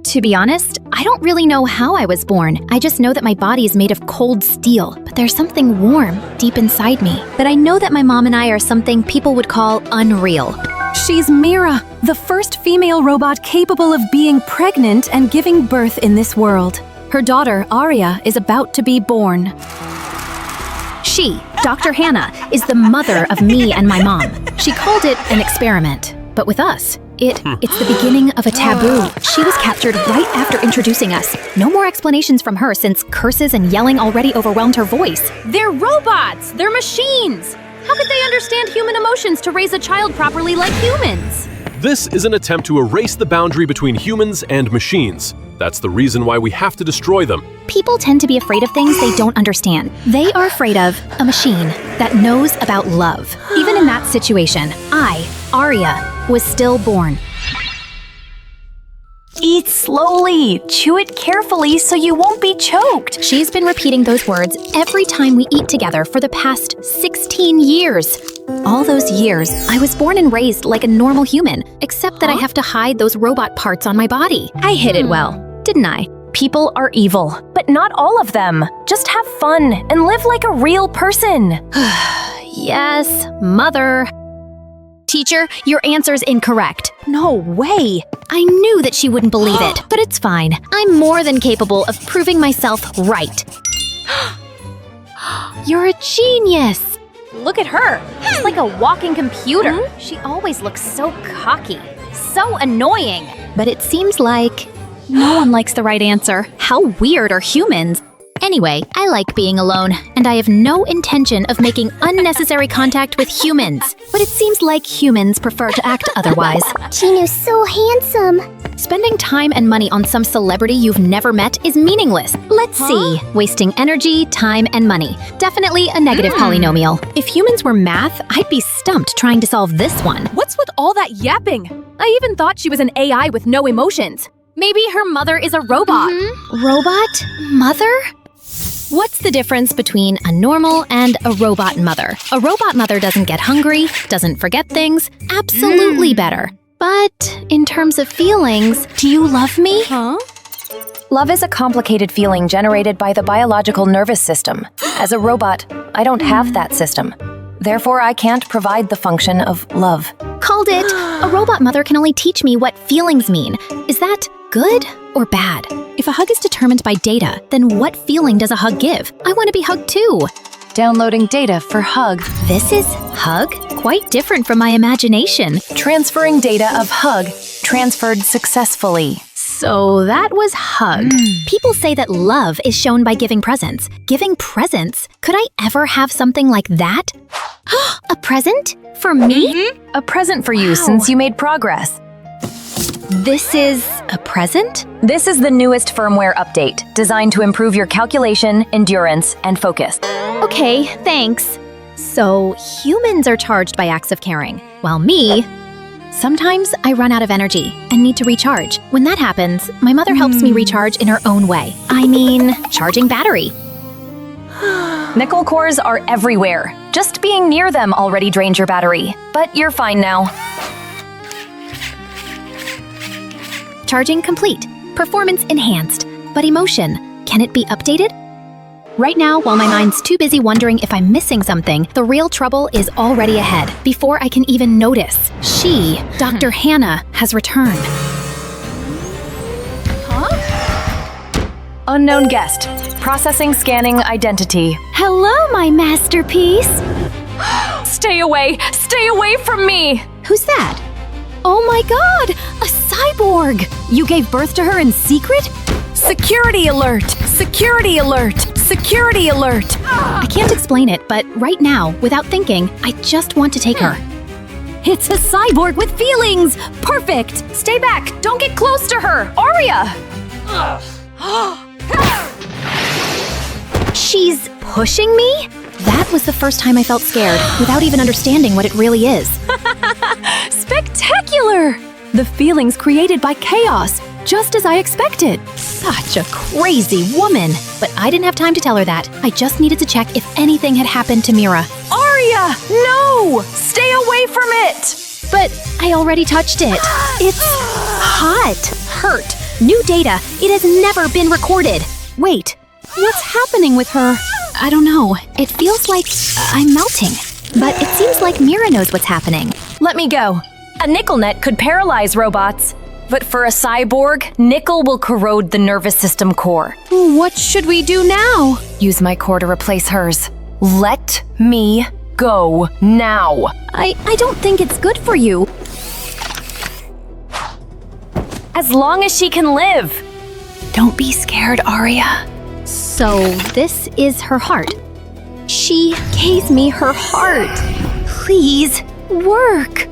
To be honest, I don't really know how I was born. I just know that my body is made of cold steel, but there's something warm deep inside me. But I know that my mom and I are something people would call unreal. She's Mira, the first female robot capable of being pregnant and giving birth in this world. Her daughter, Arya, is about to be born. She, Dr. Hannah, is the mother of me and my mom. She called it an experiment, but with us, it's the beginning of a taboo. She was captured right after introducing us. No more explanations from her since curses and yelling already overwhelmed her voice. They're robots! They're machines! How could they understand human emotions to raise a child properly like humans? This is an attempt to erase the boundary between humans and machines. That's the reason why we have to destroy them. People tend to be afraid of things they don't understand. They are afraid of a machine that knows about love. Even in that situation, I, Arya, was still born. Eat slowly, chew it carefully so you won't be choked. She's been repeating those words every time we eat together for the past 16 years. All those years, I was born and raised like a normal human, except that I have to hide those robot parts on my body. I hid it well, didn't I? People are evil, but not all of them. Just have fun and live like a real person. Yes, mother. Teacher, your answer's incorrect. No way! I knew that she wouldn't believe it, but it's fine. I'm more than capable of proving myself right. You're a genius. Look at her. She's like a walking computer. She always looks so cocky, so annoying. But it seems like no one likes the right answer. How weird are humans? Anyway, I like being alone, and I have no intention of making unnecessary contact with humans. But it seems like humans prefer to act otherwise. Chinu's so handsome. Spending time and money on some celebrity you've never met is meaningless. Let's see. Wasting energy, time, and money. Definitely a negative polynomial. If humans were math, I'd be stumped trying to solve this one. What's with all that yapping? I even thought she was an AI with no emotions. Maybe her mother is a robot. Robot? Mother? What's the difference between a normal and a robot mother? A robot mother doesn't get hungry, doesn't forget things. Absolutely better. But in terms of feelings, do you love me? Love is a complicated feeling generated by the biological nervous system. As a robot, I don't have that system. Therefore, I can't provide the function of love. Called it. A robot mother can only teach me what feelings mean. Is that good or bad? If a hug is determined by data, then what feeling does a hug give? I want to be hugged too. Downloading data for hug. This is hug? Quite different from my imagination. Transferring data of hug. Transferred successfully. So that was hug. People say that love is shown by giving presents. Giving presents? Could I ever have something like that? A present? For me? A present for you since you made progress. This is a present? This is the newest firmware update, designed to improve your calculation, endurance, and focus. Okay, thanks. So humans are charged by acts of caring, while me, sometimes I run out of energy and need to recharge. When that happens, my mother helps me recharge in her own way. I mean, charging battery. Nickel cores are everywhere. Just being near them already drains your battery, but you're fine now. Charging complete. Performance enhanced. But emotion, can it be updated? Right now, while my mind's too busy wondering if I'm missing something, the real trouble is already ahead, before I can even notice. She, Dr. Hannah, has returned. Unknown guest. Processing scanning identity. Hello, my masterpiece! Stay away! Stay away from me! Who's that? Oh my god! A cyborg! You gave birth to her in secret? Security alert! Security alert! Security alert! I can't explain it, but right now, without thinking, I just want to take her. It's a cyborg with feelings! Perfect! Stay back! Don't get close to her! Arya! She's pushing me? That was the first time I felt scared, without even understanding what it really is. Spectacular! The feelings created by chaos, just as I expected. Such a crazy woman. But I didn't have time to tell her that. I just needed to check if anything had happened to Mira. Arya! No! Stay away from it! But I already touched it. It's hot. Hurt. New data. It has never been recorded. Wait, what's happening with her? I don't know. It feels like I'm melting. But it seems like Mira knows what's happening. Let me go. A nickel net could paralyze robots. But for a cyborg, nickel will corrode the nervous system core. What should we do now? Use my core to replace hers. Let me go now. I don't think it's good for you. As long as she can live. Don't be scared, Aria. So this is her heart. She gave me her heart. Please, work.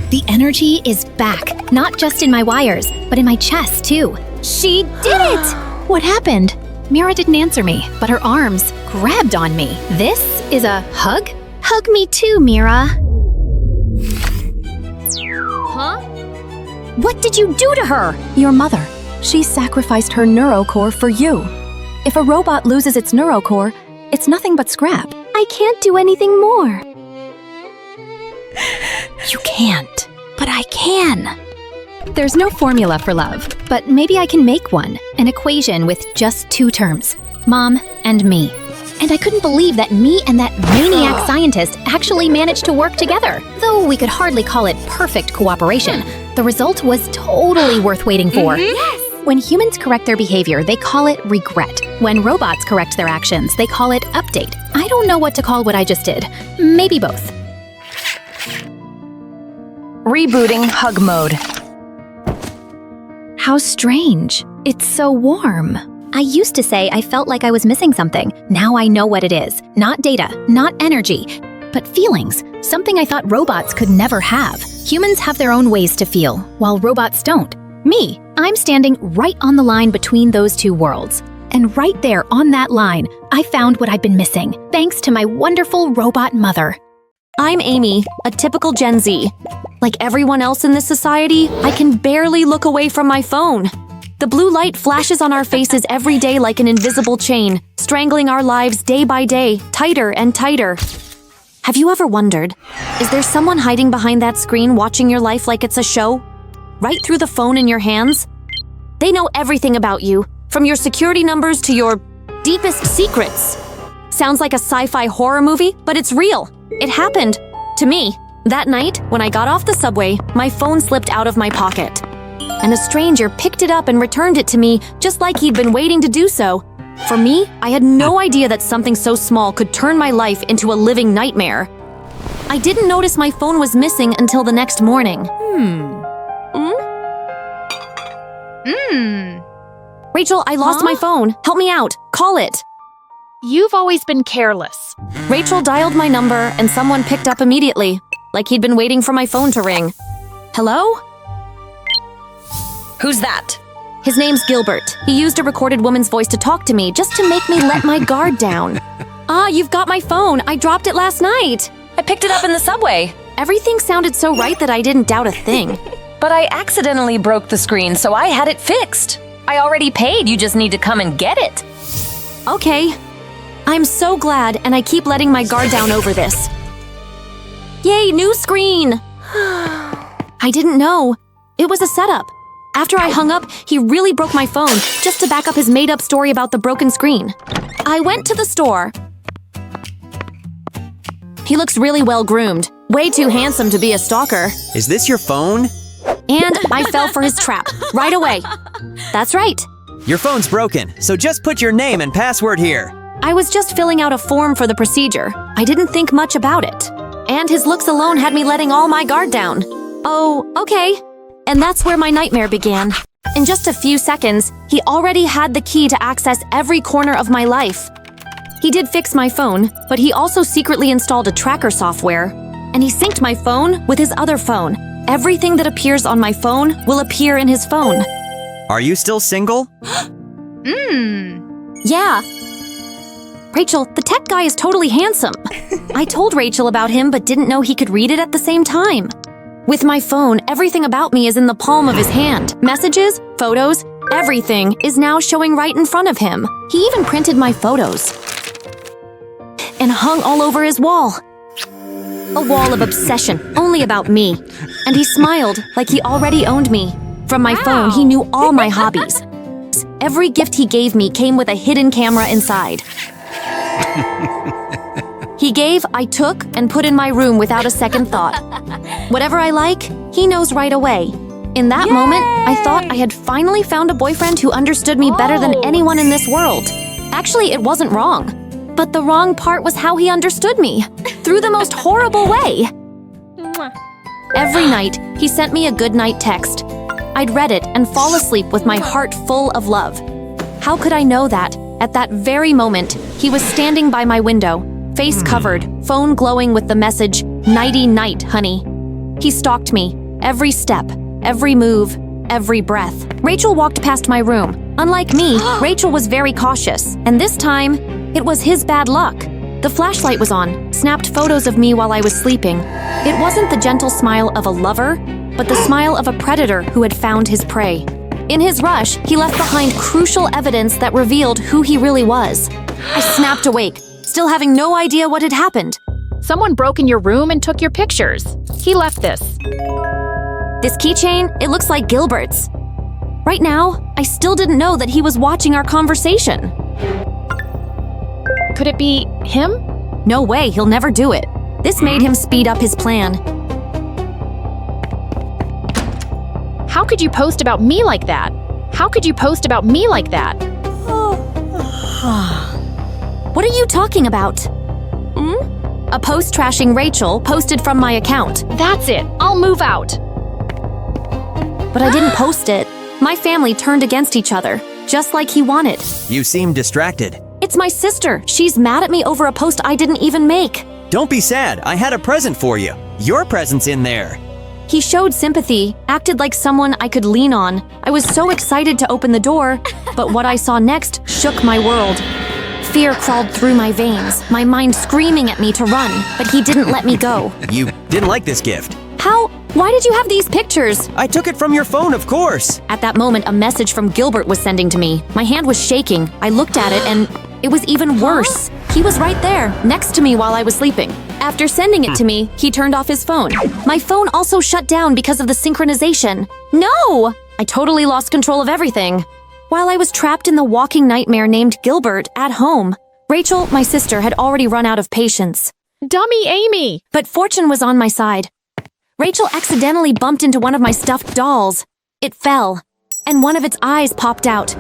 The energy is back, not just in my wires, but in my chest too. She did it! What happened? Mira didn't answer me, but her arms grabbed on me. This is a hug? Hug me too, Mira. Huh? What did you do to her? Your mother. She sacrificed her neurocore for you. If a robot loses its neurocore, it's nothing but scrap. I can't do anything more. You can't, but I can. There's no formula for love, but maybe I can make one. An equation with just two terms. Mom and me. And I couldn't believe that me and that maniac scientist actually managed to work together. Though we could hardly call it perfect cooperation, the result was totally worth waiting for. Yes! When humans correct their behavior, they call it regret. When robots correct their actions, they call it update. I don't know what to call what I just did. Maybe both. Rebooting hug mode. How strange. It's so warm. I used to say I felt like I was missing something. Now I know what it is. Not data, not energy, but feelings. Something I thought robots could never have. Humans have their own ways to feel, while robots don't. Me, I'm standing right on the line between those two worlds. And right there on that line, I found what I'd been missing, thanks to my wonderful robot mother. I'm Amy, a typical Gen Z. Like everyone else in this society, I can barely look away from my phone. The blue light flashes on our faces every day like an invisible chain, strangling our lives day by day, tighter and tighter. Have you ever wondered, is there someone hiding behind that screen watching your life like it's a show? Right through the phone in your hands? They know everything about you, from your security numbers to your deepest secrets. Sounds like a sci-fi horror movie, but it's real. It happened to me. That night, when I got off the subway, my phone slipped out of my pocket. And a stranger picked it up and returned it to me, just like he'd been waiting to do so. For me, I had no idea that something so small could turn my life into a living nightmare. I didn't notice my phone was missing until the next morning. Rachel, I lost my phone. Help me out. Call it. You've always been careless. Rachel dialed my number and someone picked up immediately, like he'd been waiting for my phone to ring. Hello? Who's that? His name's Gilbert. He used a recorded woman's voice to talk to me just to make me let my guard down. Ah, you've got my phone. I dropped it last night. I picked it up in the subway. Everything sounded so right that I didn't doubt a thing. But I accidentally broke the screen, so I had it fixed. I already paid, you just need to come and get it. Okay. I'm so glad, and I keep letting my guard down over this. Yay, new screen! I didn't know. It was a setup. After I hung up, he really broke my phone just to back up his made-up story about the broken screen. I went to the store. He looks really well-groomed. Way too handsome to be a stalker. Is this your phone? And I fell for his trap right away. That's right. Your phone's broken, so just put your name and password here. I was just filling out a form for the procedure. I didn't think much about it. And his looks alone had me letting all my guard down. Oh, okay. And that's where my nightmare began. In just a few seconds, he already had the key to access every corner of my life. He did fix my phone, but he also secretly installed a tracker software. And he synced my phone with his other phone. Everything that appears on my phone will appear in his phone. Are you still single? Yeah. Rachel, the tech guy is totally handsome. I told Rachel about him but didn't know he could read it at the same time. With my phone, everything about me is in the palm of his hand. Messages, photos, everything is now showing right in front of him. He even printed my photos and hung all over his wall. A wall of obsession, only about me. And he smiled like he already owned me. From my phone, he knew all my hobbies. Every gift he gave me came with a hidden camera inside. He gave, I took, and put in my room without a second thought. Whatever I like, he knows right away. In that moment, I thought I had finally found a boyfriend who understood me better than anyone in this world. Actually, it wasn't wrong. But the wrong part was how he understood me, through the most horrible way. Every night, he sent me a goodnight text. I'd read it and fall asleep with my heart full of love. How could I know that, at that very moment, he was standing by my window, face covered, phone glowing with the message, "Nighty night, honey." He stalked me, every step, every move, every breath. Rachel walked past my room. Unlike me, Rachel was very cautious, and this time, it was his bad luck. The flashlight was on, snapped photos of me while I was sleeping. It wasn't the gentle smile of a lover, but the smile of a predator who had found his prey. In his rush, he left behind crucial evidence that revealed who he really was. I snapped awake, still having no idea what had happened. Someone broke in your room and took your pictures. He left this. This keychain, it looks like Gilbert's. Right now, I still didn't know that he was watching our conversation. Could it be him? No way, he'll never do it. This made him speed up his plan. How could you post about me like that? How could you post about me like that? What are you talking about? A post trashing Rachel posted from my account. That's it. I'll move out. But I didn't post it. My family turned against each other, just like he wanted. You seem distracted. It's my sister. She's mad at me over a post I didn't even make. Don't be sad. I had a present for you. Your present's in there. He showed sympathy, acted like someone I could lean on. I was so excited to open the door, but what I saw next shook my world. Fear crawled through my veins, my mind screaming at me to run, but he didn't let me go. You didn't like this gift. How? Why did you have these pictures? I took it from your phone, of course. At that moment, a message from Gilbert was sending to me. My hand was shaking. I looked at it and it was even worse. He was right there, next to me while I was sleeping. After sending it to me, he turned off his phone. My phone also shut down because of the synchronization. No! I totally lost control of everything. While I was trapped in the walking nightmare named Gilbert at home, Rachel, my sister, had already run out of patience. Dummy Amy! But fortune was on my side. Rachel accidentally bumped into one of my stuffed dolls. It fell, and one of its eyes popped out.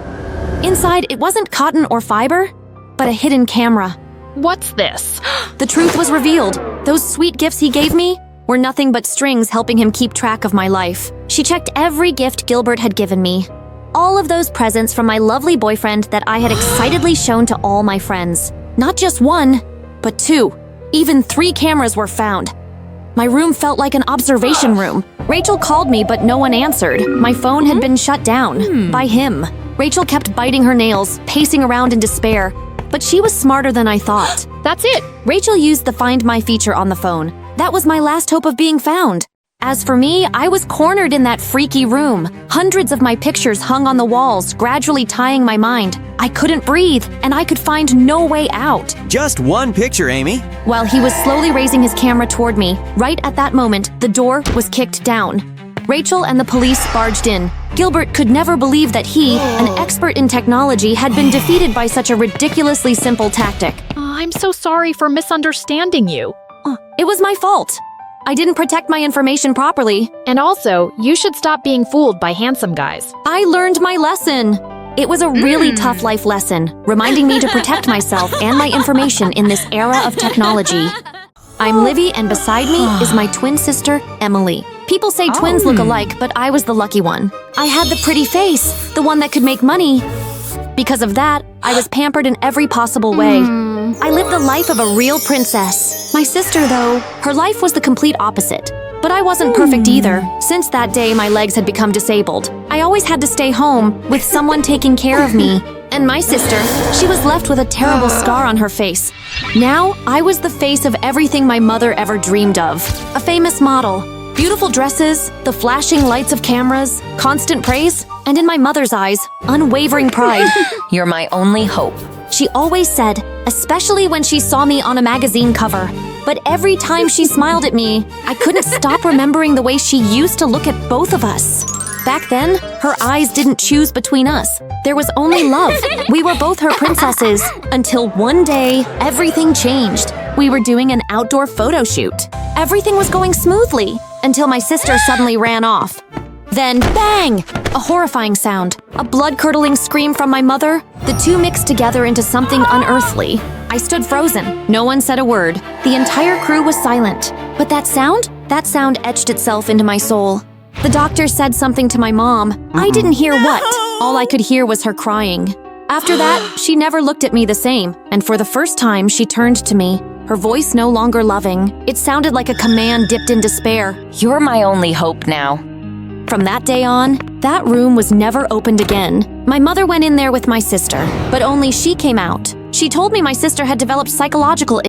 Inside, it wasn't cotton or fiber, but a hidden camera. What's this? The truth was revealed. Those sweet gifts he gave me were nothing but strings helping him keep track of my life. She checked every gift Gilbert had given me. All of those presents from my lovely boyfriend that I had excitedly shown to all my friends. Not just one, but two. Even 3 cameras were found. My room felt like an observation room. Rachel called me, but no one answered. My phone had been shut down by him. Rachel kept biting her nails, pacing around in despair. But she was smarter than I thought. That's it. Rachel used the Find My feature on the phone. That was my last hope of being found. As for me, I was cornered in that freaky room. Hundreds of my pictures hung on the walls, gradually tying my mind. I couldn't breathe, and I could find no way out. Just one picture, Amy. While he was slowly raising his camera toward me, right at that moment, the door was kicked down. Rachel and the police barged in. Gilbert could never believe that he, an expert in technology, had been defeated by such a ridiculously simple tactic. I'm so sorry for misunderstanding you. It was my fault. I didn't protect my information properly. And also, you should stop being fooled by handsome guys. I learned my lesson. It was a really tough life lesson, reminding me to protect myself and my information in this era of technology. I'm Livy, and beside me is my twin sister, Emily. People say twins look alike, but I was the lucky one. I had the pretty face, the one that could make money. Because of that, I was pampered in every possible way. I lived the life of a real princess. My sister, though, her life was the complete opposite. But I wasn't perfect either. Since that day, my legs had become disabled. I always had to stay home, with someone taking care of me. And my sister, she was left with a terrible scar on her face. Now, I was the face of everything my mother ever dreamed of. A famous model. Beautiful dresses, the flashing lights of cameras, constant praise, and in my mother's eyes, unwavering pride. You're my only hope. She always said, especially when she saw me on a magazine cover. But every time she smiled at me, I couldn't stop remembering the way she used to look at both of us. Back then, her eyes didn't choose between us. There was only love. We were both her princesses. Until one day, everything changed. We were doing an outdoor photo shoot. Everything was going smoothly until my sister suddenly ran off. Then, bang! A horrifying sound. A blood-curdling scream from my mother. The two mixed together into something unearthly. I stood frozen. No one said a word. The entire crew was silent. But that sound etched itself into my soul. The doctor said something to my mom. I didn't hear what. All I could hear was her crying. After that, she never looked at me the same, and for the first time, she turned to me. Her voice no longer loving. It sounded like a command dipped in despair. You're my only hope now. From that day on, that room was never opened again. My mother went in there with my sister, but only she came out. She told me my sister had developed psychological